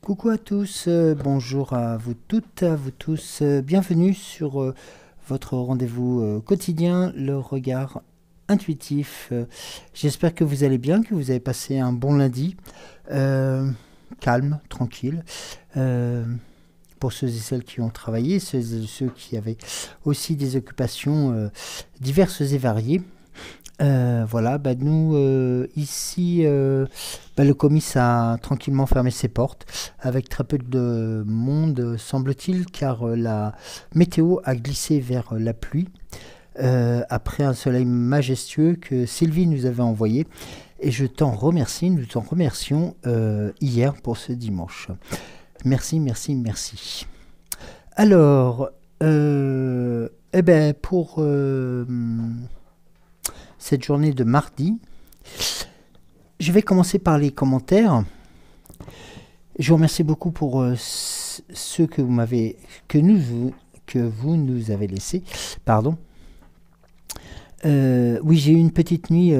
Coucou à tous, bonjour à vous toutes, à vous tous, bienvenue sur votre rendez-vous quotidien, le regard intuitif. J'espère que vous allez bien, que vous avez passé un bon lundi, calme, tranquille. Pour ceux et celles qui ont travaillé, ceux qui avaient aussi des occupations diverses et variées. Voilà, nous ici, le comice a tranquillement fermé ses portes avec très peu de monde, semble-t-il, car la météo a glissé vers la pluie après un soleil majestueux que Sylvie nous avait envoyé. Et je t'en remercie, nous t'en remercions hier pour ce dimanche. Merci, merci, merci. Alors, pour cette journée de mardi, je vais commencer par les commentaires. Je vous remercie beaucoup pour ceux que vous nous avez laissés. Pardon. Oui, j'ai eu une petite nuit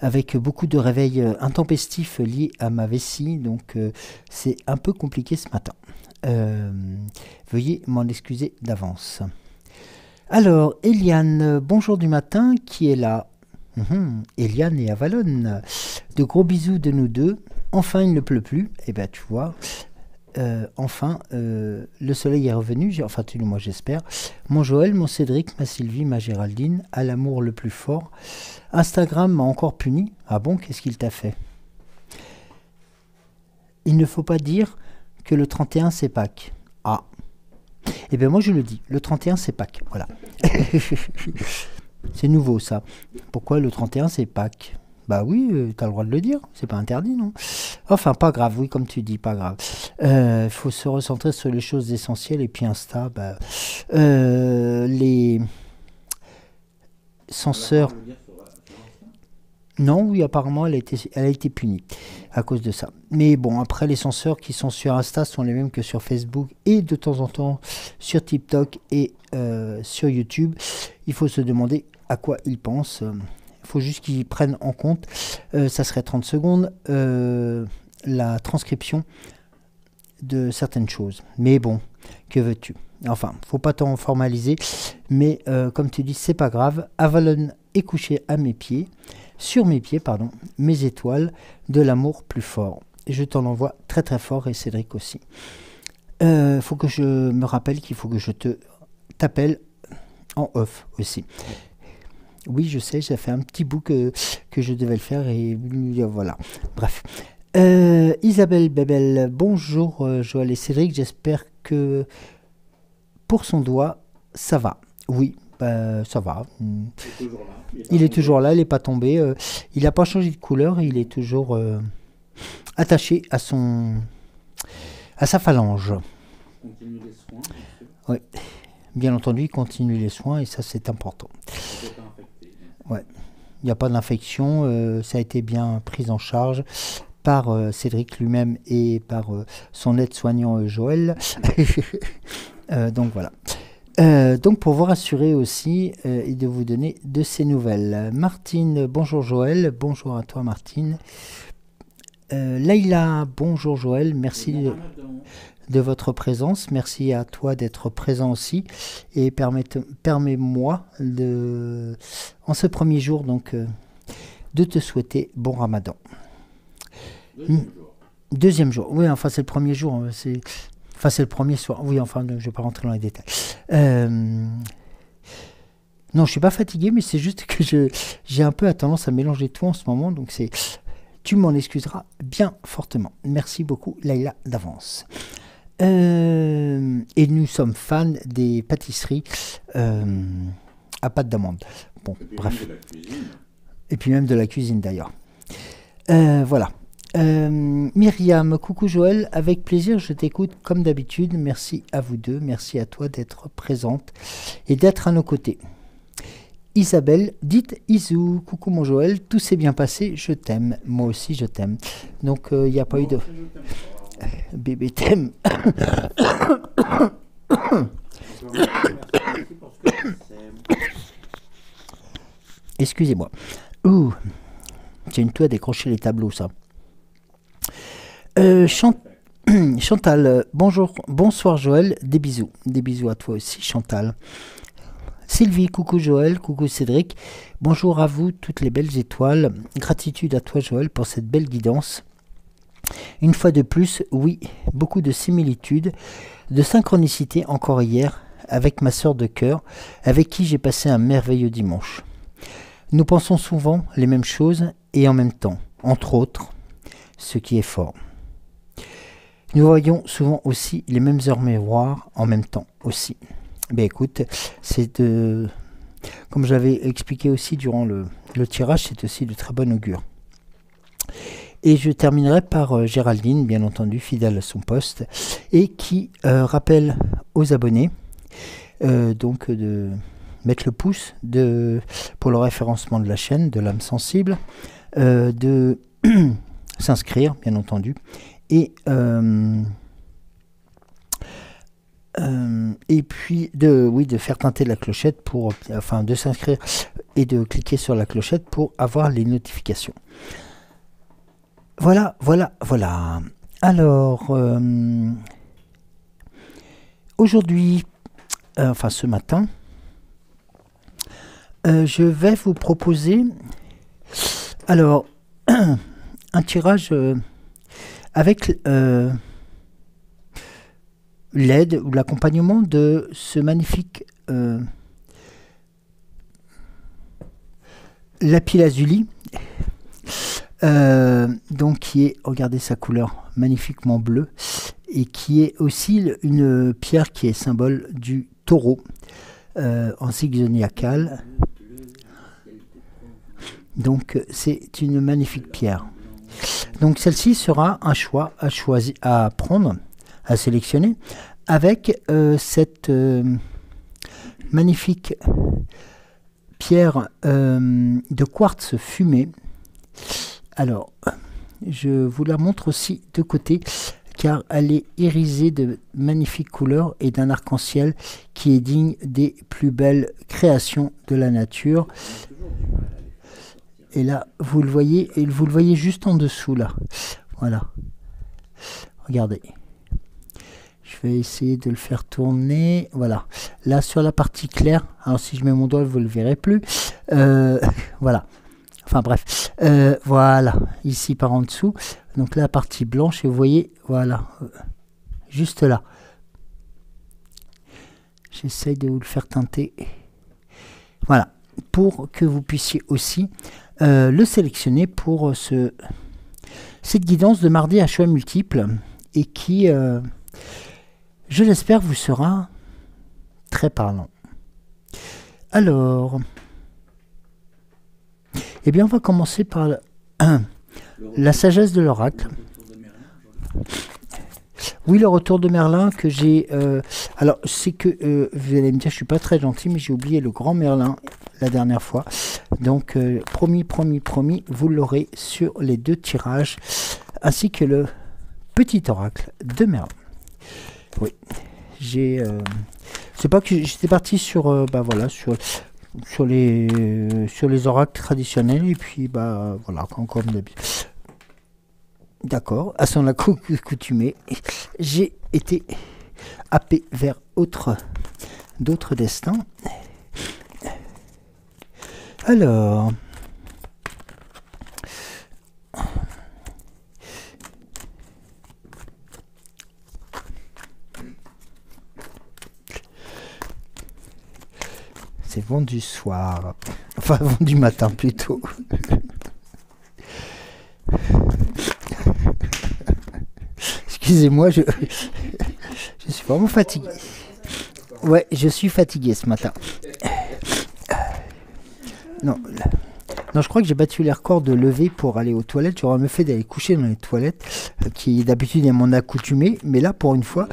avec beaucoup de réveils intempestifs liés à ma vessie, donc c'est un peu compliqué ce matin. Veuillez m'en excuser d'avance. Alors, Eliane, bonjour du matin, qui est là? Eliane et Avalon, de gros bisous de nous deux. Enfin, il ne pleut plus. Eh bien, tu vois, enfin, le soleil est revenu. Enfin, tout le moins, j'espère. Mon Joël, mon Cédric, ma Sylvie, ma Géraldine, à l'amour le plus fort. Instagram m'a encore puni. Ah bon, qu'est-ce qu'il t'a fait? Il ne faut pas dire que le 31, c'est Pâques. Ah. Eh bien, moi, je le dis. Le 31, c'est Pâques. Voilà. C'est nouveau, ça. Pourquoi le 31, c'est Pâques? Bah oui, t'as le droit de le dire. C'est pas interdit, non? Enfin, pas grave. Oui, comme tu dis, pas grave. Il faut se recentrer sur les choses essentielles. Et puis Insta, les censeurs... Non, oui, apparemment, elle a été punie à cause de ça. Mais bon, après, les censeurs qui sont sur Insta sont les mêmes que sur Facebook et de temps en temps sur TikTok et sur YouTube. Il faut se demander à quoi ils pensent. Il faut juste qu'ils prennent en compte, ça serait 30 secondes, la transcription de certaines choses. Mais bon, que veux-tu? Enfin, faut pas t'en formaliser. Mais comme tu dis, c'est pas grave. Avalon est couché à mes pieds. Sur mes pieds, pardon, mes étoiles de l'amour plus fort. Et je t'en envoie très très fort et Cédric aussi. Faut que je me rappelle qu'il faut que je t'appelle en off aussi. Oui, je sais, ça fait un petit bout que je devais le faire et voilà. Bref. Isabelle Bebel, bonjour Joël et Cédric, j'espère que pour son doigt, ça va. Oui. Ça va. Il est toujours là, il n'est pas tombé. Il n'a pas changé de couleur, il est toujours attaché à sa phalange. Continue les soins. Oui, bien entendu, il continue les soins et ça c'est important. Ouais. Il n'y a pas d'infection, ça a été bien pris en charge par Cédric lui-même et par son aide-soignant Joël. Donc voilà. Donc pour vous rassurer aussi et de vous donner de ces nouvelles. Martine, bonjour Joël, bonjour à toi Martine. Leïla, bonjour Joël, merci de votre présence, merci à toi d'être présent aussi et permets-moi en ce premier jour donc de te souhaiter bon Ramadan. Deuxième jour, oui enfin c'est le premier jour, c'est le premier soir. Oui, enfin, je ne vais pas rentrer dans les détails. Non, je ne suis pas fatigué, mais c'est juste que j'ai un peu tendance à mélanger tout en ce moment. Donc, c'est Tu m'en excuseras bien fortement. Merci beaucoup, Laïla, d'avance. Et nous sommes fans des pâtisseries à pâte d'amande. Bon, bref. Et puis même de la cuisine d'ailleurs. Voilà. Myriam, coucou Joël, avec plaisir, je t'écoute comme d'habitude. Merci à vous deux, merci à toi d'être présente et d'être à nos côtés. Isabelle, dites Isou, coucou mon Joël, tout s'est bien passé, je t'aime, moi aussi je t'aime. Donc il n'y a pas eu de... Bébé t'aime. Excusez-moi. Ouh, c'est une toux à décrocher les tableaux ça. Chantal, bonjour, bonsoir Joël, des bisous à toi aussi Chantal. Sylvie, coucou Joël, coucou Cédric, bonjour à vous toutes les belles étoiles, gratitude à toi Joël pour cette belle guidance. Une fois de plus, oui, beaucoup de similitudes, de synchronicité encore hier avec ma sœur de cœur, avec qui j'ai passé un merveilleux dimanche. Nous pensons souvent les mêmes choses et en même temps, entre autres, ce qui est fort. Nous voyons souvent aussi les mêmes heures miroirs en même temps aussi. Ben écoute, c'est de... Comme j'avais expliqué aussi durant le tirage, c'est aussi de très bon augure. Et je terminerai par Géraldine, bien entendu, fidèle à son poste, et qui rappelle aux abonnés donc de mettre le pouce pour le référencement de la chaîne, de l'âme sensible, de s'inscrire, bien entendu, et puis de faire teinter la clochette pour, enfin de s'inscrire et de cliquer sur la clochette pour avoir les notifications. Voilà. Alors, aujourd'hui, enfin ce matin, je vais vous proposer alors un tirage avec l'aide ou l'accompagnement de ce magnifique lapis-lazuli, donc qui est, regardez sa couleur magnifiquement bleue, et qui est aussi une pierre qui est symbole du taureau en signe zodiacal. Donc c'est une magnifique pierre. Donc celle-ci sera un choix à prendre, à sélectionner, avec cette magnifique pierre de quartz fumé. Alors, je vous la montre aussi de côté, car elle est irisée de magnifiques couleurs et d'un arc-en-ciel qui est digne des plus belles créations de la nature. Et là, vous le voyez, et vous le voyez juste en dessous, là. Voilà. Regardez. Je vais essayer de le faire tourner. Voilà. Là, sur la partie claire, alors si je mets mon doigt, vous ne le verrez plus. Voilà. Enfin bref. Voilà. Ici, par en dessous. Donc là, la partie blanche, et vous voyez, voilà. Juste là. J'essaye de vous le faire teinter. Voilà. Pour que vous puissiez aussi le sélectionner pour cette guidance de mardi à choix multiples et qui, je l'espère, vous sera très parlant. Alors, eh bien, on va commencer par la sagesse de l'oracle. Oui, le retour de Merlin que j'ai... alors, c'est que, vous allez me dire, je suis pas très gentil, mais j'ai oublié le grand Merlin la dernière fois. Donc, promis, vous l'aurez sur les deux tirages, ainsi que le petit oracle de Merlin. Oui, j'ai... c'est pas que j'étais parti sur... bah voilà, sur les oracles traditionnels, et puis, bah voilà, comme d'habitude. D'accord, à son accoutumé, j'ai été happé vers d'autres destins. Alors, c'est vendu soir, enfin vendu matin plutôt. Excusez-moi, je suis vraiment fatigué. Ouais, je suis fatigué ce matin. Non, non, je crois que j'ai battu les records de lever pour aller aux toilettes. J'aurais mieux fait d'aller coucher dans les toilettes, qui d'habitude est mon accoutumé. Mais là, pour une fois...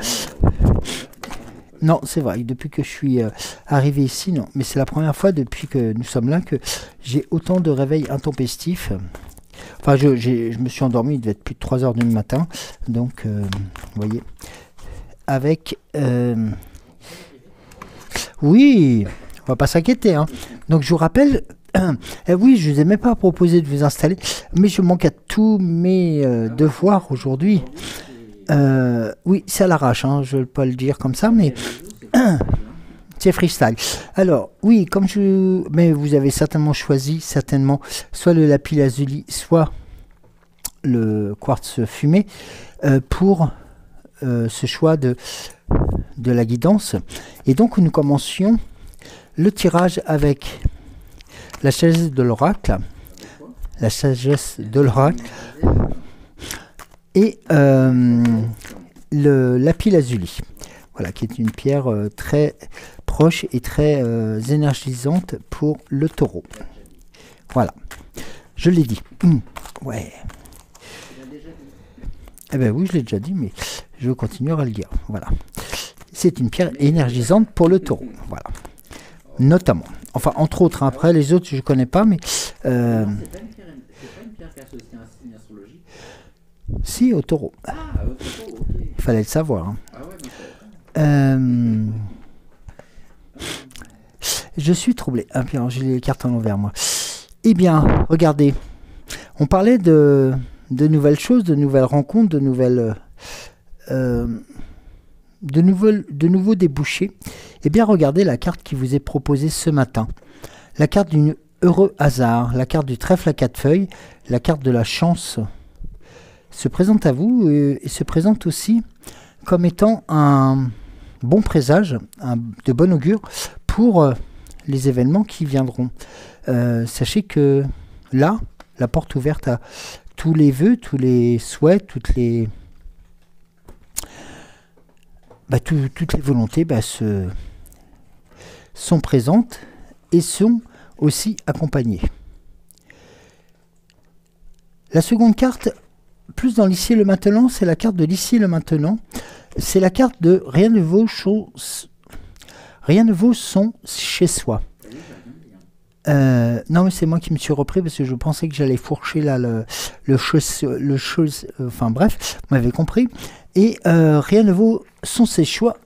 Non, c'est vrai, depuis que je suis arrivé ici, non. Mais c'est la première fois depuis que nous sommes là que j'ai autant de réveils intempestifs. Enfin, je me suis endormi, il devait être plus de 3 heures du matin. Donc, vous voyez, avec... Oui, on va pas s'inquiéter. Hein. Donc, je vous rappelle... oui, je ne vous ai même pas proposé de vous installer, mais je manque à tous mes devoirs aujourd'hui. Oui, c'est à l'arrache, hein, je ne vais pas le dire comme ça, mais c'est freestyle. Alors, oui, mais vous avez certainement choisi, soit le lapis lazuli, soit le quartz fumé pour ce choix de la guidance. Et donc, nous commencions le tirage avec la sagesse de l'oracle. La sagesse de l'oracle. Et le lapis lazuli, voilà, qui est une pierre très proche et très énergisante pour le taureau. Voilà, je l'ai dit. Ouais. Eh bien oui, je l'ai déjà dit, mais je continuerai à le dire. Voilà. C'est une pierre énergisante pour le taureau. Voilà. Notamment. Enfin, entre autres, hein. Après, les autres, je ne connais pas, mais... C'est pas une pierre qui associe un signe astrologique. Si, au taureau. Ah, au taureau, ok. Il fallait le savoir. Hein. Ah ouais, mais Je suis troublé. Ah, puis alors, j'ai les cartes en l'envers, moi. Eh bien, regardez. On parlait de nouvelles choses, de nouvelles rencontres, de nouveaux débouchés. Eh bien, regardez la carte qui vous est proposée ce matin. La carte du heureux hasard, la carte du trèfle à 4 feuilles, la carte de la chance se présente à vous et se présente aussi comme étant un bon présage, de bon augure pour les événements qui viendront. Sachez que là, la porte ouverte à tous les vœux, tous les souhaits, toutes les volontés sont présentes et sont aussi accompagnées. La seconde carte, plus dans l'ici et le maintenant, c'est la carte de l'ici et le maintenant. C'est la carte de rien ne vaut son chez soi. Non, mais c'est moi qui me suis repris parce que je pensais que j'allais fourcher là enfin bref, vous m'avez compris. Et rien ne vaut son chez soi.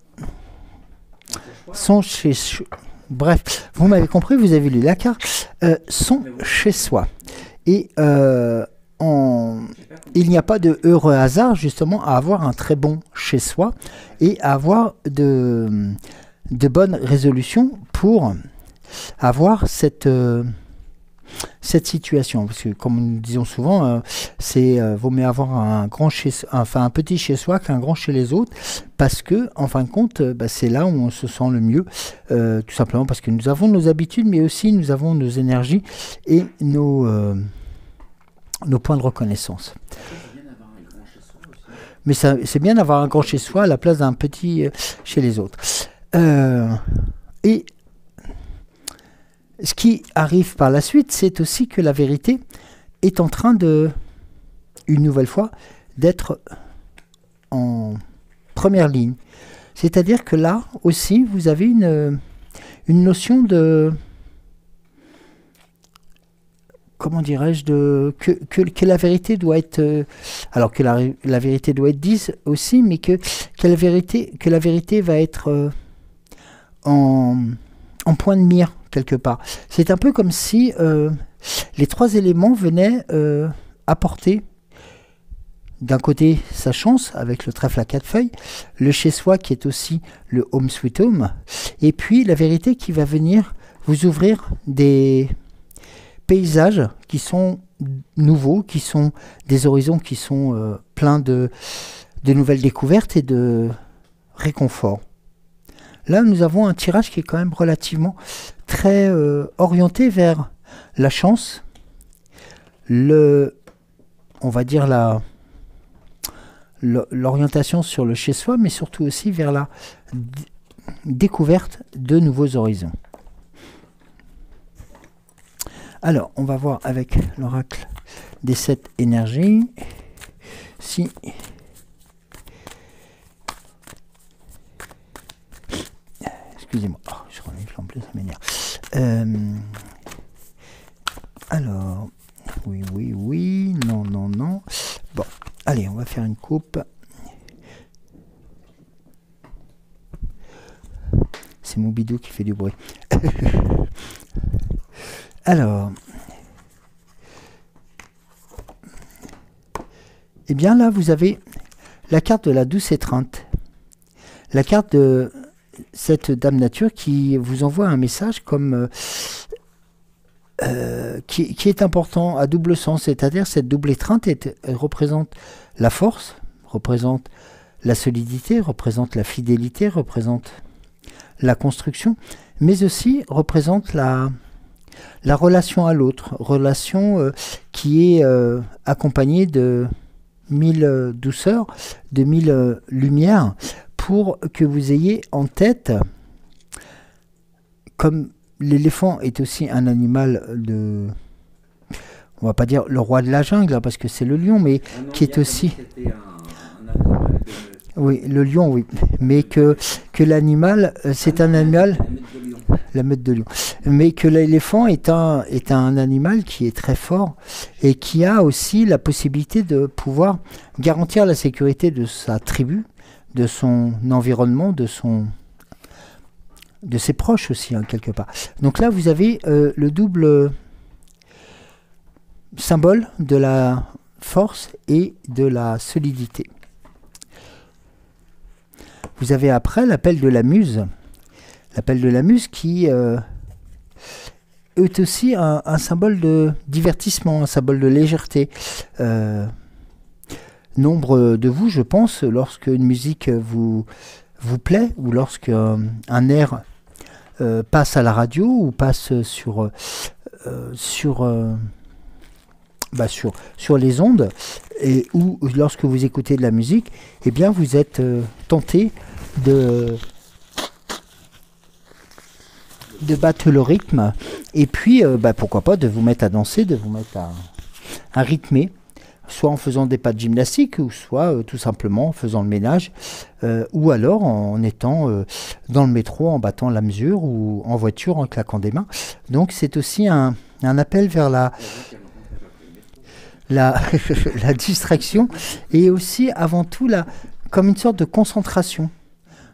Son chez soi. Bref, vous m'avez compris, vous avez lu la carte. Son chez soi. Et il n'y a pas de heureux hasard justement à avoir un très bon chez soi et à avoir de bonnes résolutions pour avoir cette situation, parce que comme nous disons souvent, vaut mieux avoir un petit chez soi qu'un grand chez les autres, parce que en fin de compte, c'est là où on se sent le mieux, tout simplement parce que nous avons nos habitudes, mais aussi nous avons nos énergies et nos points de reconnaissance. Mais c'est bien d'avoir un grand chez soi à la place d'un petit chez les autres. Et ce qui arrive par la suite, c'est aussi que la vérité est en train une nouvelle fois, d'être en première ligne. C'est-à-dire que là aussi, vous avez une notion de... Comment dirais-je, que la vérité doit être... alors que la vérité doit être dite aussi, mais que la vérité va être en point de mire, quelque part. C'est un peu comme si les 3 éléments venaient apporter d'un côté sa chance avec le trèfle à 4 feuilles, le chez soi qui est aussi le home sweet home, et puis la vérité qui va venir vous ouvrir des paysages qui sont nouveaux, qui sont des horizons qui sont pleins de nouvelles découvertes et de réconfort. Là, nous avons un tirage qui est quand même relativement très orienté vers la chance, on va dire la l'orientation sur le chez-soi, mais surtout aussi vers la découverte de nouveaux horizons. Alors, on va voir avec l'oracle des 7 énergies si excusez-moi, oh, je renifle en plus, ça m'énerve. Alors, oui, non. Bon, allez, on va faire une coupe. C'est mon bidou qui fait du bruit. Alors, eh bien là, vous avez la carte de la douce étreinte. La carte de cette Dame Nature qui vous envoie un message comme qui est important à double sens, c'est-à-dire cette double étreinte elle représente la force, représente la solidité, représente la fidélité, représente la construction, mais aussi représente la relation à l'autre, relation qui est accompagnée de 1000 douceurs, de 1000 lumières, pour que vous ayez en tête, comme l'éléphant est aussi un animal de... On va pas dire le roi de la jungle, hein, parce que c'est le lion, mais qui est aussi... Oui, le lion, oui. Mais que l'animal, c'est un animal... La meute de lion. Mais que l'éléphant est un animal qui est très fort et qui a aussi la possibilité de pouvoir garantir la sécurité de sa tribu, de son environnement, de ses proches aussi, hein, quelque part. Donc là, vous avez le double symbole de la force et de la solidité. Vous avez après l'appel de la muse. L'appel de la muse qui est aussi un symbole de divertissement, un symbole de légèreté. Nombre de vous, je pense, lorsque une musique vous plaît, ou lorsque un air passe à la radio, ou passe sur les ondes, ou lorsque vous écoutez de la musique, eh bien vous êtes tenté de battre le rythme, et puis pourquoi pas de vous mettre à danser, de vous mettre à rythmer, soit en faisant des pas de gymnastique, ou soit tout simplement en faisant le ménage, ou alors en étant dans le métro, en battant la mesure, ou en voiture, en claquant des mains. Donc c'est aussi un appel vers la distraction, et aussi avant tout comme une sorte de concentration.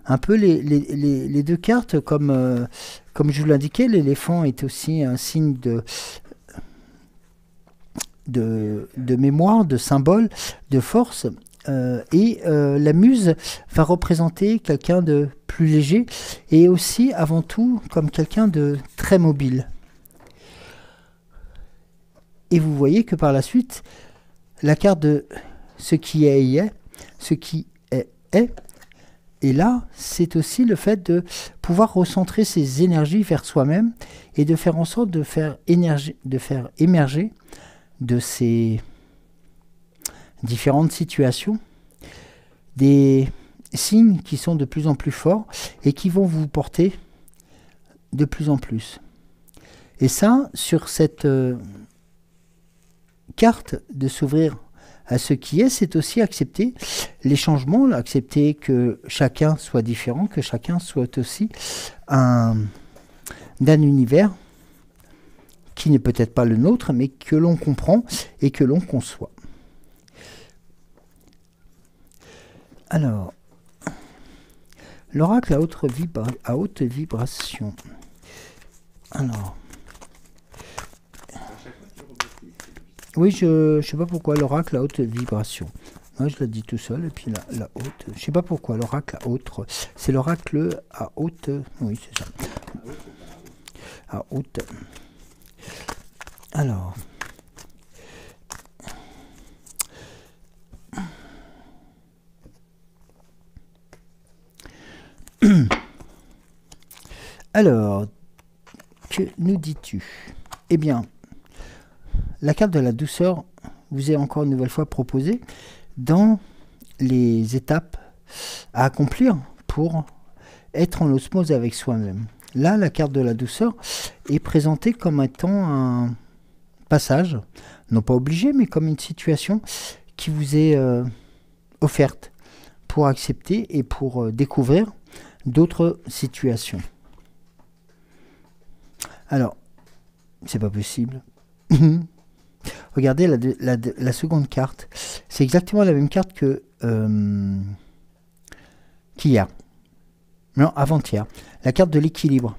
Un peu les deux cartes, comme je vous l'indiquais, l'éléphant est aussi un signe de mémoire, de symbole, de force, et la muse va représenter quelqu'un de plus léger, et aussi avant tout comme quelqu'un de très mobile. Et vous voyez que par la suite, la carte de ce qui est, ce qui est. Et là, c'est aussi le fait de pouvoir recentrer ses énergies vers soi-même et de faire en sorte de faire émerger de ces différentes situations des signes qui sont de plus en plus forts et qui vont vous porter de plus en plus. Et ça, sur cette carte de s'ouvrir à ce qui est, c'est aussi accepter les changements, accepter que chacun soit différent, que chacun soit aussi d'un univers qui n'est peut-être pas le nôtre, mais que l'on comprend et que l'on conçoit. Alors, l'oracle à haute vibration. Alors, oui, je ne sais pas pourquoi l'oracle à haute vibration. Moi, je l'ai dit tout seul, et puis la haute. Je ne sais pas pourquoi l'oracle à haute. C'est l'oracle à haute. Oui, c'est ça. À haute. Alors. Alors, que nous dis-tu? Eh bien, la carte de la douceur vous est encore une nouvelle fois proposée dans les étapes à accomplir pour être en osmose avec soi-même. Là, la carte de la douceur est présentée comme étant un passage, non pas obligé, mais comme une situation qui vous est offerte pour accepter et pour découvrir d'autres situations. Alors, c'est pas possible. Regardez la seconde carte. C'est exactement la même carte que qu'hier. Non, avant-hier. La carte de l'équilibre.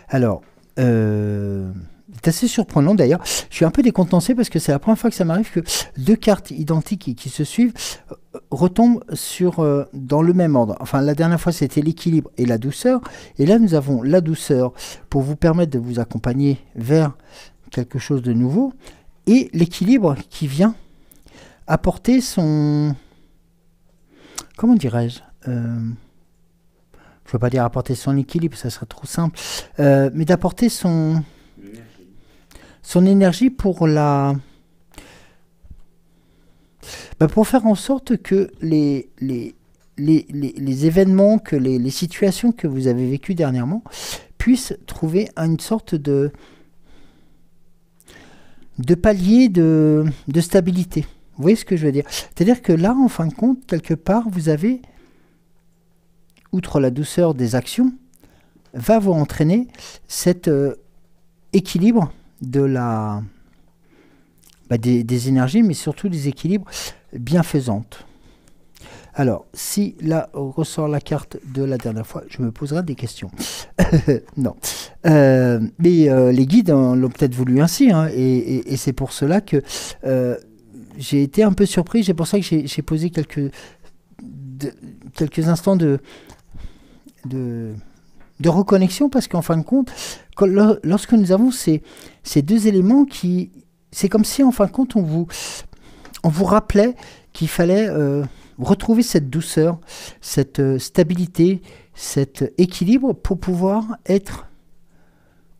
Alors, c'est assez surprenant d'ailleurs. Je suis un peu décontenancé parce que c'est la première fois que ça m'arrive que deux cartes identiques et qui se suivent retombent dans le même ordre. Enfin, la dernière fois, c'était l'équilibre et la douceur. Et là, nous avons la douceur pour vous permettre de vous accompagner vers quelque chose de nouveau. Et l'équilibre qui vient apporter son... Comment dirais-je je ne veux pas dire apporter son équilibre, ça serait trop simple. Mais d'apporter son énergie pour pour faire en sorte que les événements, que les situations que vous avez vécues dernièrement puissent trouver une sorte de palier de stabilité. Vous voyez ce que je veux dire? C'est-à-dire que là, en fin de compte, quelque part, vous avez, outre la douceur des actions, va vous entraîner cet équilibre de des énergies, mais surtout des équilibres bienfaisantes. Alors, si là ressort la carte de la dernière fois, je me poserai des questions. Non. Mais les guides l'ont peut-être voulu ainsi, hein, et c'est pour cela que j'ai été un peu surpris. C'est pour ça que j'ai posé quelques instants de reconnexion, parce qu'en fin de compte, lorsque nous avons ces deux éléments c'est comme si en fin de compte on vous rappelait qu'il fallait retrouver cette douceur, cette stabilité, cet équilibre pour pouvoir être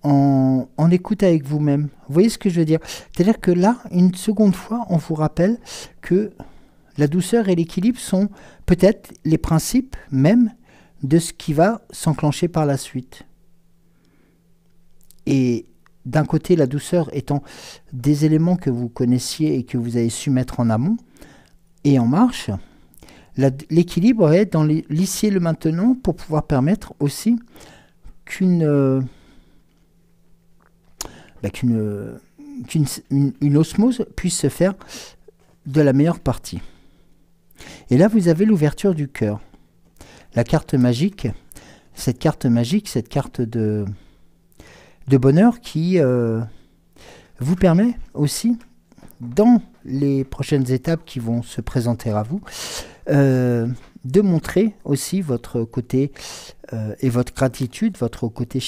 en écoute avec vous-même. Vous voyez ce que je veux dire? C'est-à-dire que là, une seconde fois, on vous rappelle que la douceur et l'équilibre sont peut-être les principes même de ce qui va s'enclencher par la suite. Et d'un côté, la douceur étant des éléments que vous connaissiez et que vous avez su mettre en amont et en marche, l'équilibre est dans l'ici et le maintenant pour pouvoir permettre aussi qu'une osmose puisse se faire de la meilleure partie. Et là, vous avez l'ouverture du cœur. La carte magique, cette carte de bonheur qui vous permet aussi, dans les prochaines étapes qui vont se présenter à vous, de montrer aussi votre côté et votre gratitude, votre côté,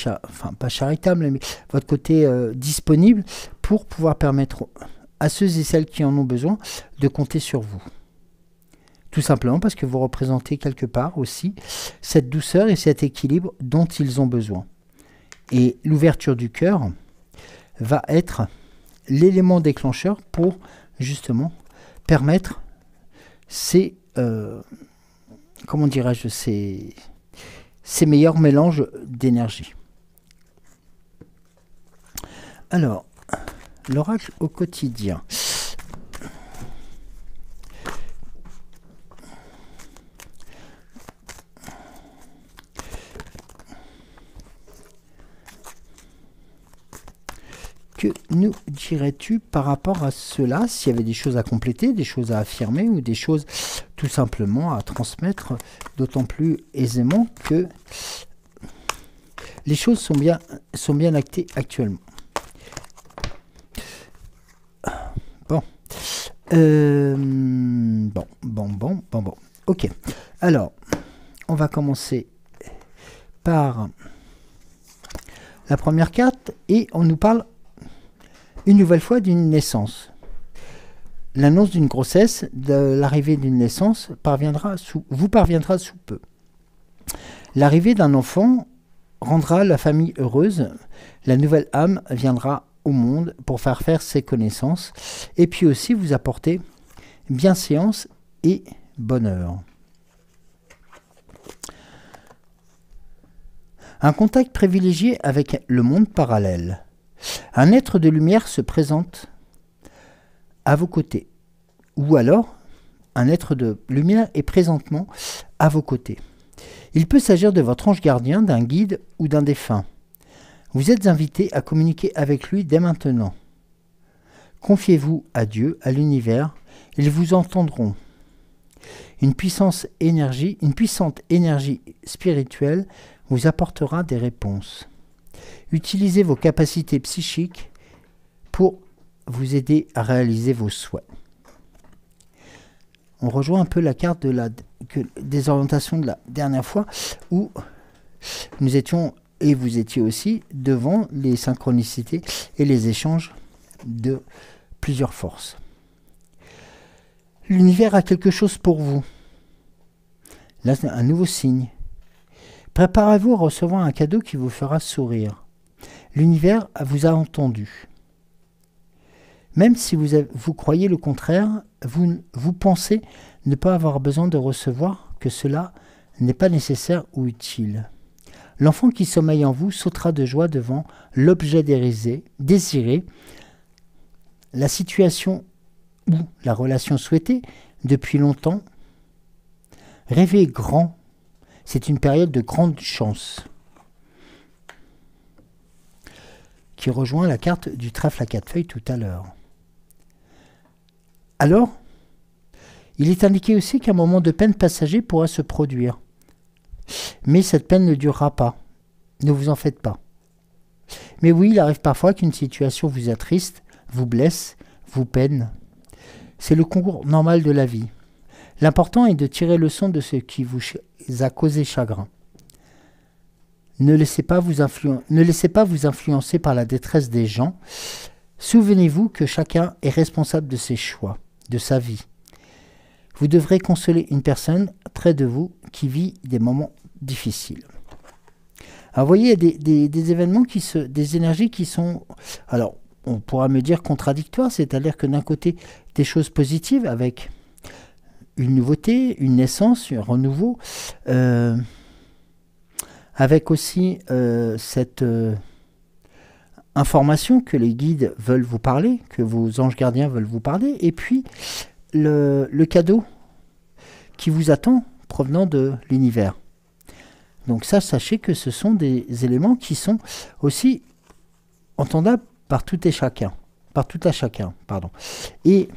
pas charitable, mais votre côté disponible pour pouvoir permettre à ceux et celles qui en ont besoin de compter sur vous. Tout simplement parce que vous représentez quelque part aussi cette douceur et cet équilibre dont ils ont besoin. Et l'ouverture du cœur va être l'élément déclencheur pour justement permettre ces meilleurs mélanges d'énergie. Alors, l'oracle au quotidien. Que nous dirais-tu par rapport à cela, s'il y avait des choses à compléter, des choses à affirmer ou des choses tout simplement à transmettre, d'autant plus aisément que les choses sont bien actées actuellement. Bon. Bon. Ok. Alors, on va commencer par la première carte et on nous parle une nouvelle fois d'une naissance. L'annonce d'une grossesse, de l'arrivée d'une naissance, vous parviendra sous peu. L'arrivée d'un enfant rendra la famille heureuse. La nouvelle âme viendra au monde pour faire ses connaissances et puis aussi vous apporter bienséance et bonheur. Un contact privilégié avec le monde parallèle. Un être de lumière se présente à vos côtés. Ou alors, un être de lumière est présentement à vos côtés. Il peut s'agir de votre ange gardien, d'un guide ou d'un défunt. Vous êtes invité à communiquer avec lui dès maintenant. Confiez-vous à Dieu, à l'univers, ils vous entendront. Une puissante énergie spirituelle vous apportera des réponses. Utilisez vos capacités psychiques pour vous aider à réaliser vos souhaits. On rejoint un peu la carte des orientations de la dernière fois où nous étions, et vous étiez aussi, devant les synchronicités et les échanges de plusieurs forces. L'univers a quelque chose pour vous. Là, c'est un nouveau signe. Préparez-vous à recevoir un cadeau qui vous fera sourire. L'univers vous a entendu. Même si vous croyez le contraire, vous pensez ne pas avoir besoin de recevoir, que cela n'est pas nécessaire ou utile. L'enfant qui sommeille en vous sautera de joie devant l'objet désiré, la situation ou la relation souhaitée depuis longtemps. Rêvez grand, c'est une période de grande chance. Qui rejoint la carte du trèfle à 4 feuilles tout à l'heure. Alors, il est indiqué aussi qu'un moment de peine passager pourra se produire. Mais cette peine ne durera pas. Ne vous en faites pas. Mais oui, il arrive parfois qu'une situation vous attriste, vous blesse, vous peine. C'est le concours normal de la vie. L'important est de tirer leçon de ce qui vous a causé chagrin. Ne laissez pas vous influencer par la détresse des gens. Souvenez-vous que chacun est responsable de ses choix, de sa vie. Vous devrez consoler une personne près de vous qui vit des moments difficiles. Alors, vous voyez, il y a des événements, des énergies qui sont, alors, on pourra me dire contradictoires, c'est-à-dire que d'un côté, des choses positives avec une nouveauté, une naissance, un renouveau, avec aussi cette information que les guides veulent vous parler, que vos anges gardiens veulent vous parler, et puis le cadeau qui vous attend provenant de l'univers. Donc ça, sachez que ce sont des éléments qui sont aussi entendables par tout et chacun, pardon. Et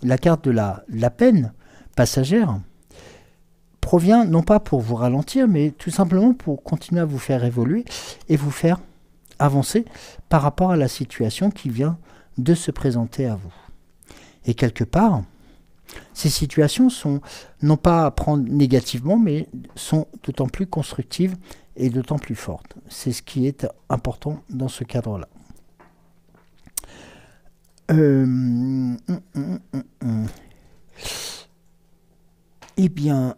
la carte de la peine passagère provient non pas pour vous ralentir, mais tout simplement pour continuer à vous faire évoluer et vous faire avancer par rapport à la situation qui vient de se présenter à vous. Et quelque part, ces situations sont non pas à prendre négativement, mais sont d'autant plus constructives et d'autant plus fortes. C'est ce qui est important dans ce cadre-là. Eh bien,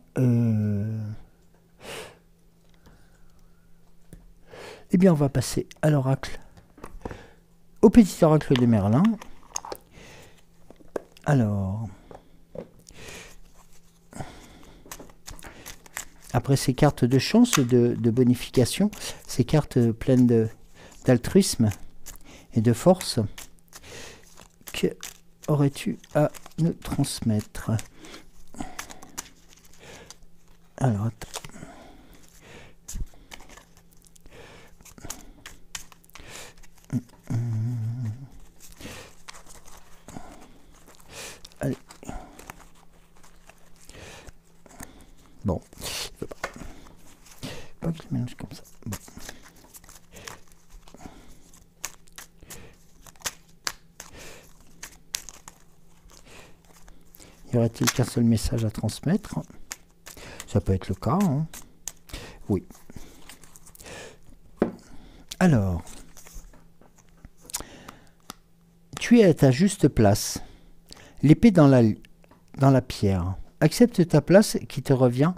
on va passer à l'oracle, au petit oracle de Merlin. Alors, après ces cartes de chance et de bonification, ces cartes pleines d'altruisme et de force, que aurais-tu à nous transmettre? Alors, attends. Allez. Bon. Pas que je mélange comme ça. Bon. Y aurait-il qu'un seul message à transmettre? Ça peut être le cas, hein. Oui. Alors, tu es à ta juste place, l'épée dans la pierre. Accepte ta place qui te revient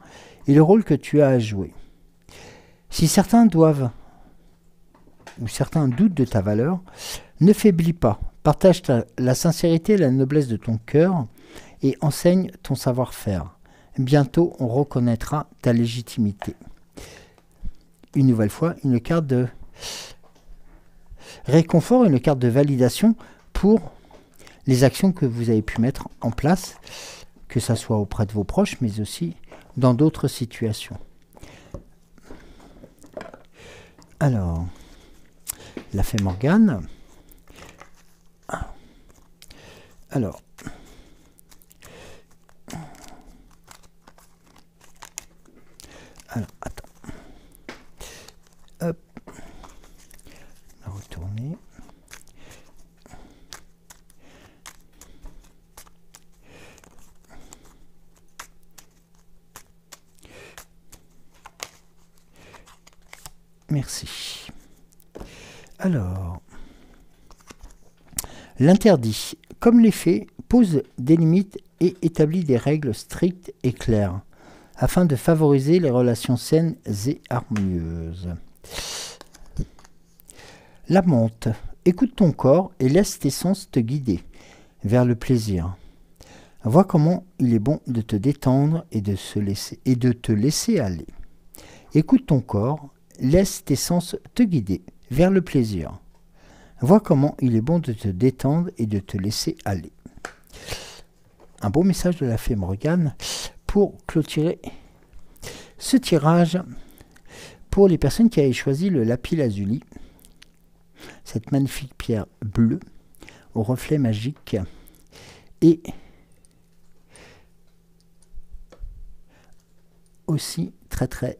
et le rôle que tu as à jouer. Si certains doivent ou certains doutent de ta valeur, ne faiblis pas. Partage la sincérité et la noblesse de ton cœur et enseigne ton savoir-faire. Bientôt, on reconnaîtra ta légitimité. Une nouvelle fois, une carte de réconfort, une carte de validation pour les actions que vous avez pu mettre en place, que ce soit auprès de vos proches, mais aussi dans d'autres situations. Alors, la fée Morgane. Alors, attends. Hop. On va retourner. Merci. Alors, l'interdit, comme les fées, pose des limites et établit des règles strictes et claires afin de favoriser les relations saines et harmonieuses. La menthe, écoute ton corps et laisse tes sens te guider vers le plaisir. Vois comment il est bon de te détendre et de te laisser aller. Écoute ton corps, laisse tes sens te guider vers le plaisir. Vois comment il est bon de te détendre et de te laisser aller. Un beau message de la fée Morgane pour clôturer ce tirage pour les personnes qui avaient choisi le lapis lazuli, cette magnifique pierre bleue au reflet magique et aussi très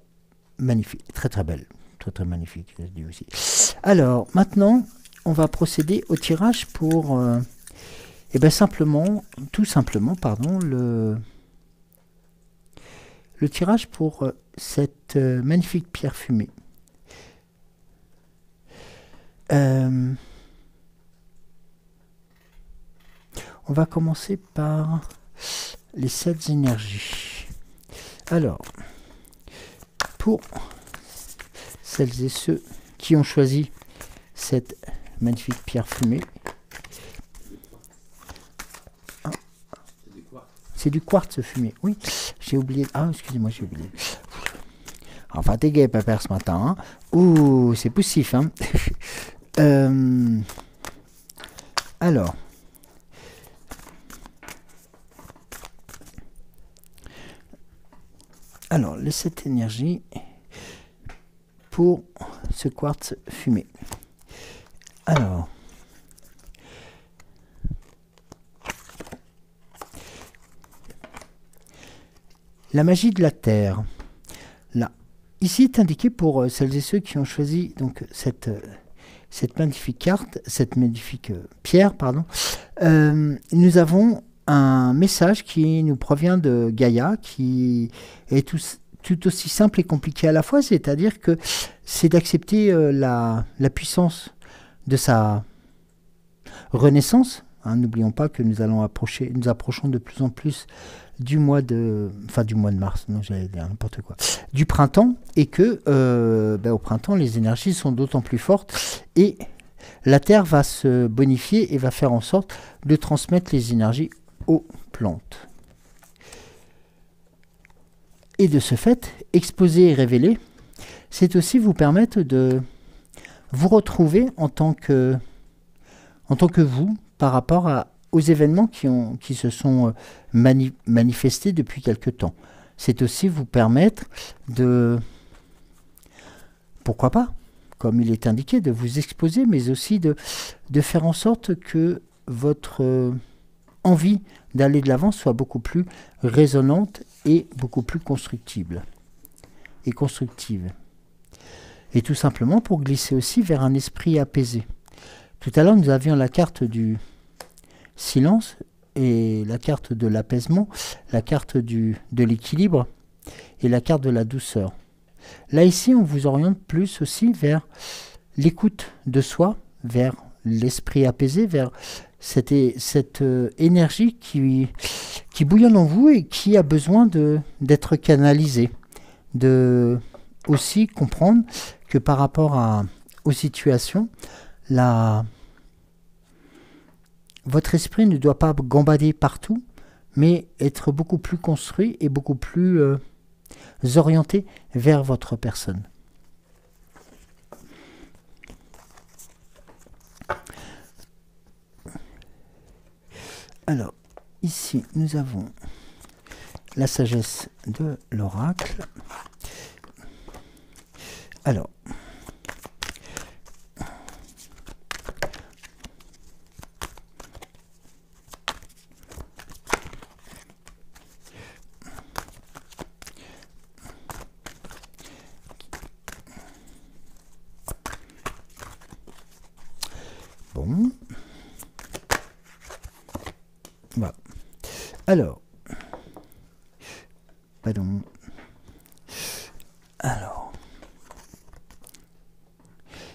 magnifique, très belle, très magnifique, je dis aussi. Alors maintenant, on va procéder au tirage pour, tout simplement, pardon, le tirage pour cette magnifique pierre fumée. On va commencer par les 7 énergies. Alors, pour celles et ceux qui ont choisi cette magnifique pierre fumée, c'est du quartz fumé. Oui, j'ai oublié. Ah, excusez-moi, j'ai oublié. Enfin, fatigué, pépère, ce matin. Hein. Ouh, c'est poussif. Hein. Alors. Alors, les 7 énergies pour ce quartz fumé. Alors. La magie de la terre. Là. Ici est indiqué pour celles et ceux qui ont choisi donc cette magnifique carte, cette magnifique pierre, pardon. Nous avons un message qui nous provient de Gaïa, qui est tout aussi simple et compliqué à la fois, c'est-à-dire que c'est d'accepter la puissance de sa renaissance. Hein, n'oublions pas que nous approchons de plus en plus du mois de mars, non, j'allais dire n'importe quoi, du printemps, et que au printemps les énergies sont d'autant plus fortes et la terre va se bonifier et va faire en sorte de transmettre les énergies aux plantes. Et de ce fait, exposer et révéler, c'est aussi vous permettre de vous retrouver en tant que vous par rapport aux événements qui se sont manifestés depuis quelque temps. C'est aussi vous permettre de, pourquoi pas, comme il est indiqué, de vous exposer, mais aussi de faire en sorte que votre envie d'aller de l'avant soit beaucoup plus résonante et beaucoup plus constructive. Et tout simplement pour glisser aussi vers un esprit apaisé. Tout à l'heure, nous avions la carte du silence et la carte de l'apaisement, la carte de l'équilibre et la carte de la douceur. Là, ici, on vous oriente plus aussi vers l'écoute de soi, vers l'esprit apaisé, vers cette énergie qui bouillonne en vous et qui a besoin d'être canalisée. De aussi comprendre que par rapport aux situations. Votre esprit ne doit pas gambader partout, mais être beaucoup plus construit et beaucoup plus orienté vers votre personne. Alors, ici, nous avons la sagesse de l'oracle. Alors, bon. Voilà. Alors, pardon. Alors,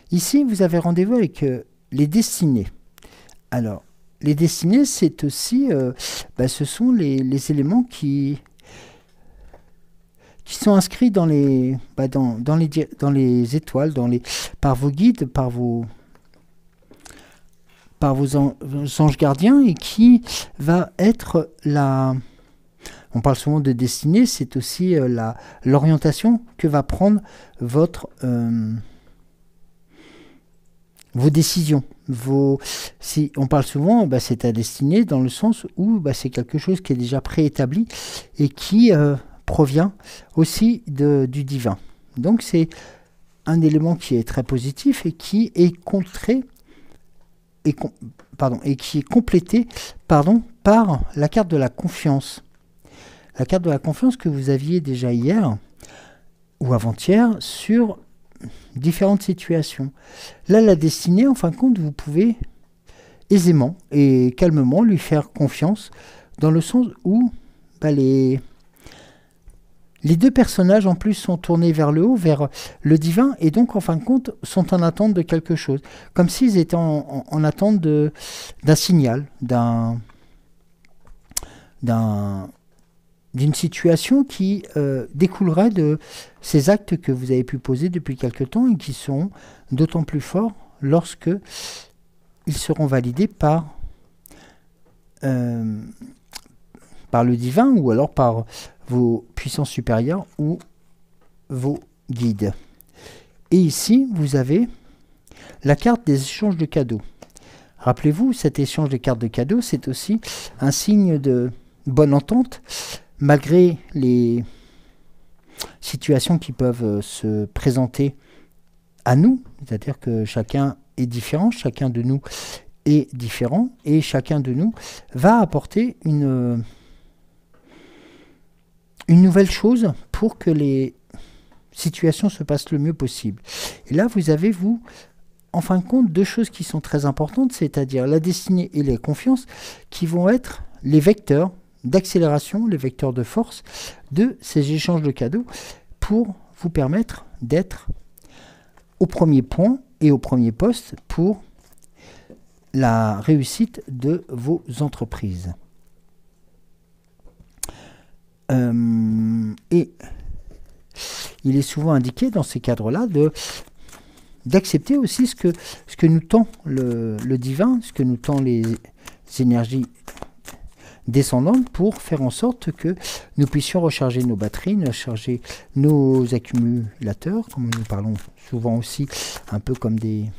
ici, vous avez rendez-vous avec les destinées. Alors, les destinées, c'est aussi, ce sont les éléments qui sont inscrits dans les, dans les étoiles, par vos guides, par vos anges gardiens, et qui va être on parle souvent de destinée, c'est aussi l'orientation que va prendre vos décisions. Si on parle souvent, c'est ta destinée, dans le sens où c'est quelque chose qui est déjà préétabli et qui provient aussi du divin. Donc c'est un élément qui est très positif et qui est qui est complété par la carte de la confiance. La carte de la confiance que vous aviez déjà hier ou avant-hier sur différentes situations. Là, la destinée, en fin de compte, vous pouvez aisément et calmement lui faire confiance, dans le sens où les deux personnages en plus sont tournés vers le haut, vers le divin, et donc en fin de compte sont en attente de quelque chose, comme s'ils étaient en attente d'un signal, d'une situation qui découlerait de ces actes que vous avez pu poser depuis quelque temps et qui seront d'autant plus forts lorsque ils seront validés par le divin, ou alors par vos puissances supérieures ou vos guides. Et ici, vous avez la carte des échanges de cadeaux. Rappelez-vous, cet échange de cartes de cadeaux, c'est aussi un signe de bonne entente, malgré les situations qui peuvent se présenter à nous. C'est-à-dire que chacun est différent, chacun de nous est différent, et chacun de nous va apporter une nouvelle chose pour que les situations se passent le mieux possible. Et là, vous avez, en fin de compte, deux choses qui sont très importantes, c'est-à-dire la destinée et la confiance, qui vont être les vecteurs d'accélération, les vecteurs de force de ces échanges de cadeaux, pour vous permettre d'être au premier point et au premier poste pour la réussite de vos entreprises. Et il est souvent indiqué dans ces cadres-là d'accepter aussi ce que nous tend le divin, ce que nous tend les énergies descendantes, pour faire en sorte que nous puissions recharger nos batteries, recharger nos accumulateurs, comme nous parlons souvent aussi un peu comme des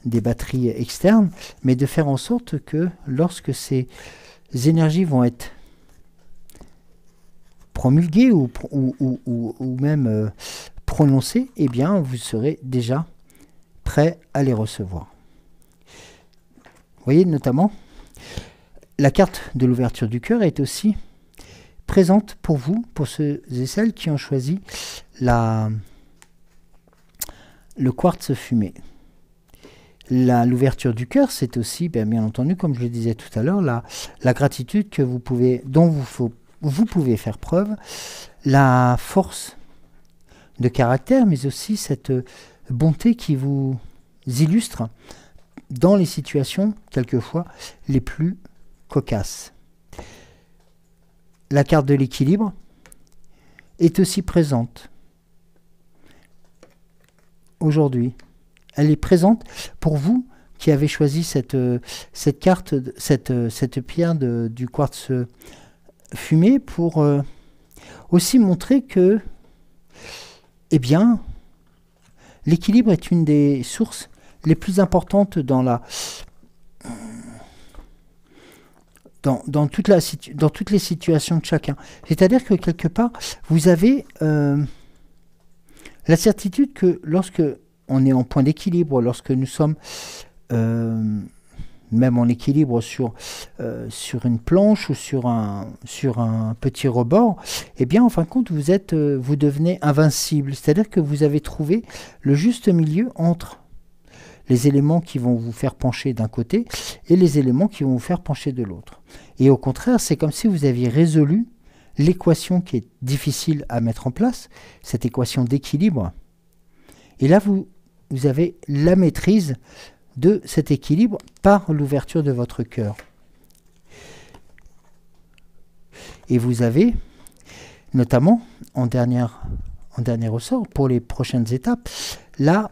batteries externes, mais de faire en sorte que lorsque ces énergies vont être promulguées ou même prononcées, eh bien vous serez déjà prêt à les recevoir. Vous voyez, notamment, la carte de l'ouverture du cœur est aussi présente pour vous, pour ceux et celles qui ont choisi le quartz fumé. L'ouverture du cœur, c'est aussi, bien entendu, comme je le disais tout à l'heure, la gratitude que dont vous pouvez faire preuve, la force de caractère, mais aussi cette bonté qui vous illustre dans les situations, quelquefois, les plus cocasses. La carte de l'équilibre est aussi présente aujourd'hui. elle est présente pour vous qui avez choisi cette carte, cette pierre du quartz fumé, pour aussi montrer que, eh bien, l'équilibre est une des sources les plus importantes dans toutes les situations de chacun. C'est-à-dire que quelque part, vous avez la certitude que lorsque on est en point d'équilibre, lorsque nous sommes même en équilibre sur une planche ou sur un petit rebord, eh bien, en fin de compte, vous devenez invincible. C'est-à-dire que vous avez trouvé le juste milieu entre les éléments qui vont vous faire pencher d'un côté et les éléments qui vont vous faire pencher de l'autre. Et au contraire, c'est comme si vous aviez résolu l'équation qui est difficile à mettre en place, cette équation d'équilibre. Et là, vous avez la maîtrise de cet équilibre par l'ouverture de votre cœur. Et vous avez, notamment, en dernier ressort, pour les prochaines étapes, la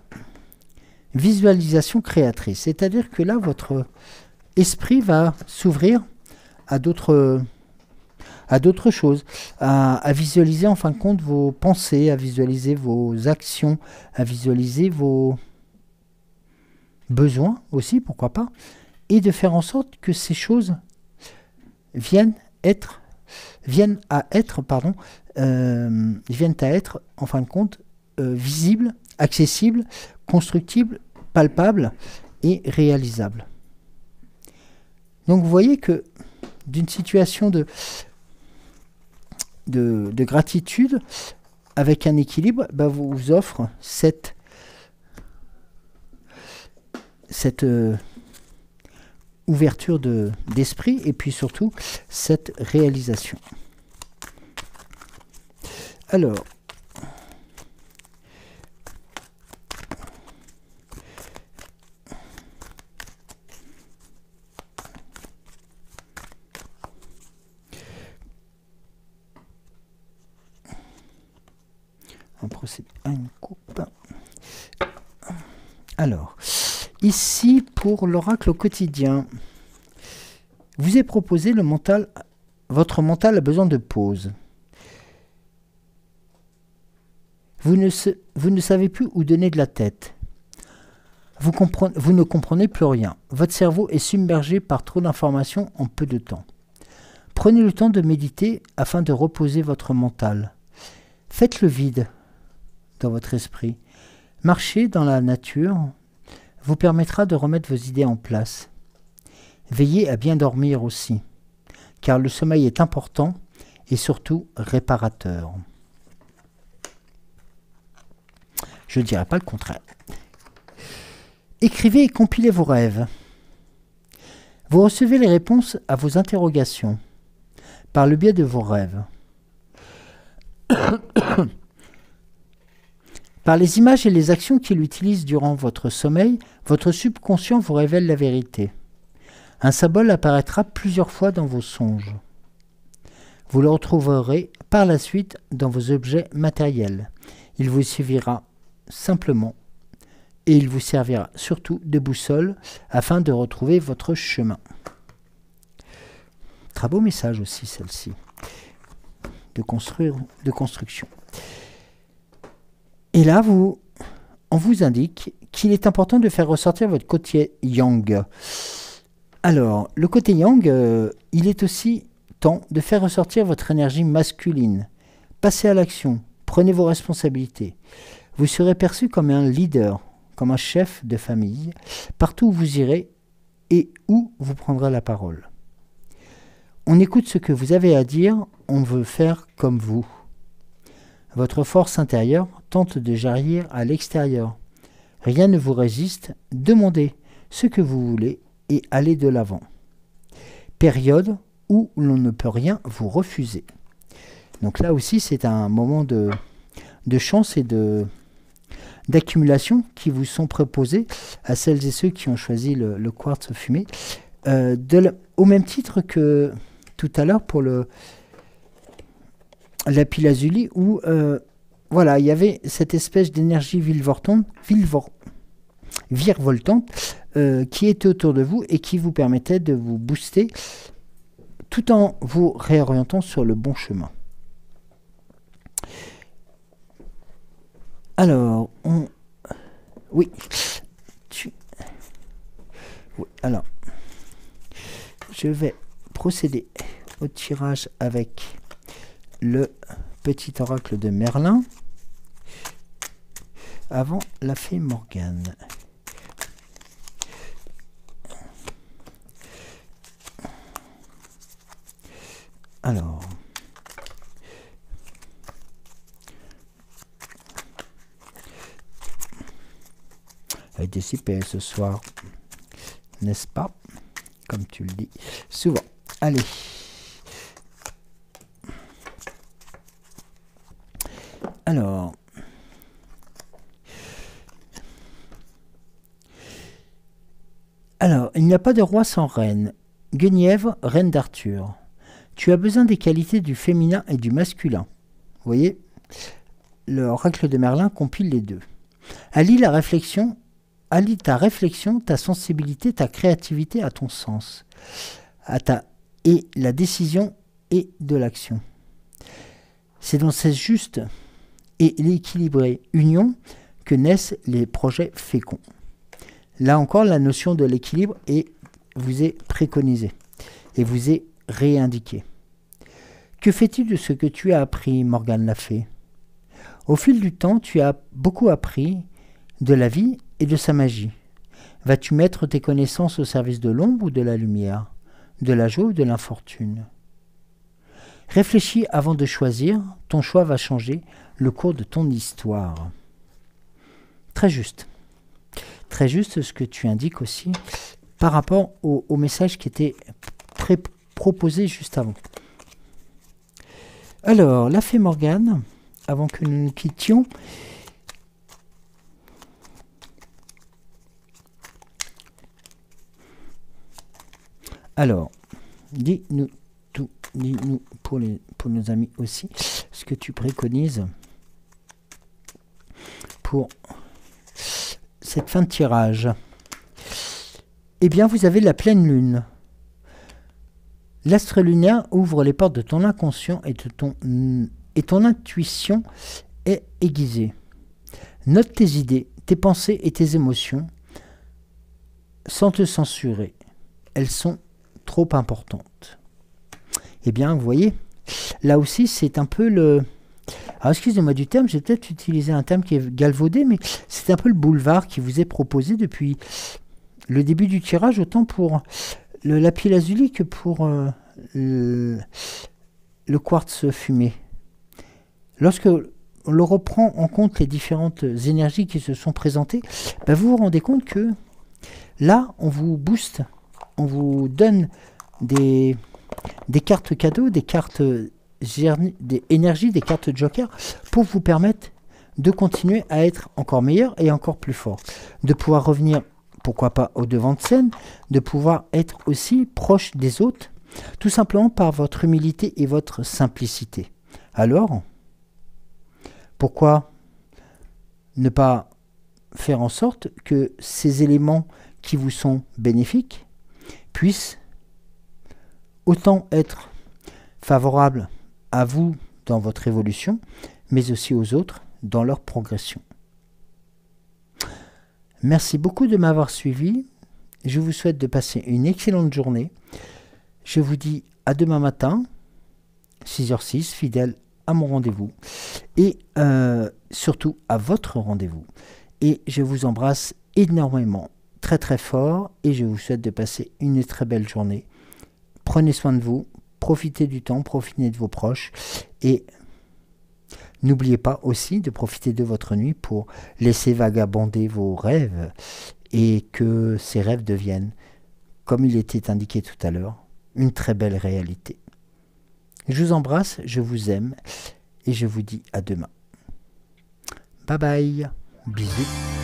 visualisation créatrice. C'est-à-dire que là, votre esprit va s'ouvrir à d'autres choses, à visualiser en fin de compte vos pensées, à visualiser vos actions, à visualiser vos besoins aussi, pourquoi pas, et de faire en sorte que ces choses viennent à être en fin de compte visibles, accessibles, constructibles, palpables et réalisables. Donc vous voyez que d'une situation de gratitude avec un équilibre, vous offre cette ouverture d'esprit et puis surtout cette réalisation. Alors, on procède à une coupe. Alors, ici, pour l'oracle au quotidien, vous est proposé votre mental a besoin de pause. Vous ne savez plus où donner de la tête. Vous ne comprenez plus rien. Votre cerveau est submergé par trop d'informations en peu de temps. Prenez le temps de méditer afin de reposer votre mental. Faites le vide dans votre esprit. Marcher dans la nature vous permettra de remettre vos idées en place. Veillez à bien dormir aussi, car le sommeil est important et surtout réparateur. Je ne dirais pas le contraire. Écrivez et compilez vos rêves. Vous recevez les réponses à vos interrogations par le biais de vos rêves. Par les images et les actions qu'il utilise durant votre sommeil, votre subconscient vous révèle la vérité. Un symbole apparaîtra plusieurs fois dans vos songes. Vous le retrouverez par la suite dans vos objets matériels. Il vous suffira simplement et il vous servira surtout de boussole afin de retrouver votre chemin. Très beau message aussi celle-ci, de construction. Et là, on vous indique qu'il est important de faire ressortir votre côté yang. Alors, le côté yang, il est aussi temps de faire ressortir votre énergie masculine. Passez à l'action, prenez vos responsabilités. Vous serez perçu comme un leader, comme un chef de famille, partout où vous irez et où vous prendrez la parole. On écoute ce que vous avez à dire, on veut faire comme vous. Votre force intérieure tente de jaillir à l'extérieur. Rien ne vous résiste, demandez ce que vous voulez et allez de l'avant. Période où l'on ne peut rien vous refuser. Donc là aussi, c'est un moment de chance et d'accumulation qui vous sont proposés à celles et ceux qui ont choisi le quartz fumé. Au même titre que tout à l'heure pour le lapis-lazuli où voilà, il y avait cette espèce d'énergie virevoltante qui était autour de vous et qui vous permettait de vous booster tout en vous réorientant sur le bon chemin. Alors, oui. Oui, alors, je vais procéder au tirage avec le petit oracle de Merlin avant la fée Morgane. Alors, avec des CPL ce soir, n'est-ce pas? Comme tu le dis souvent. Allez. Alors, il n'y a pas de roi sans reine. Guenièvre, reine d'Arthur. Tu as besoin des qualités du féminin et du masculin. Vous voyez, l'oracle de Merlin compile les deux. Allie ta réflexion, ta sensibilité, ta créativité à ton sens, et la décision et de l'action. C'est dans cette juste et l'équilibrée union que naissent les projets féconds. Là encore, la notion de l'équilibre vous est préconisée et vous est réindiquée. Que fais-tu de ce que tu as appris, Morgane la fée? Au fil du temps, tu as beaucoup appris de la vie et de sa magie. Vas-tu mettre tes connaissances au service de l'ombre ou de la lumière, de la joie ou de l'infortune? Réfléchis avant de choisir, ton choix va changer le cours de ton histoire. Très juste. Très juste ce que tu indiques aussi par rapport au message qui était proposé juste avant. Alors, la fée Morgane, avant que nous nous quittions, alors, dis-nous tout, dis-nous pour nos amis aussi, ce que tu préconises pour cette fin de tirage. Eh bien, vous avez la pleine lune. L'astre lunaire ouvre les portes de ton inconscient et ton intuition est aiguisée. Note tes idées, tes pensées et tes émotions sans te censurer. Elles sont trop importantes. Eh bien, vous voyez, là aussi, c'est un peu le... Alors, excusez-moi du terme, j'ai peut-être utilisé un terme qui est galvaudé, mais c'est un peu le boulevard qui vous est proposé depuis le début du tirage, autant pour le lapis-lazuli que pour le quartz fumé. Lorsque on reprend en compte les différentes énergies qui se sont présentées, ben vous vous rendez compte que là, on vous booste, on vous donne des cartes cadeaux, des cartes des énergies, des cartes joker pour vous permettre de continuer à être encore meilleur et encore plus fort. De pouvoir revenir, pourquoi pas, au devant de scène, de pouvoir être aussi proche des autres, tout simplement par votre humilité et votre simplicité. Alors, pourquoi ne pas faire en sorte que ces éléments qui vous sont bénéfiques puissent autant être favorables à vous dans votre évolution, mais aussi aux autres dans leur progression. Merci beaucoup de m'avoir suivi. Je vous souhaite de passer une excellente journée. Je vous dis à demain matin, 6h06, fidèle à mon rendez-vous et surtout à votre rendez-vous. Et je vous embrasse énormément, très très fort, et je vous souhaite de passer une très belle journée. Prenez soin de vous, profitez du temps, profitez de vos proches et n'oubliez pas aussi de profiter de votre nuit pour laisser vagabonder vos rêves et que ces rêves deviennent, comme il était indiqué tout à l'heure, une très belle réalité. Je vous embrasse, je vous aime et je vous dis à demain. Bye bye, bisous.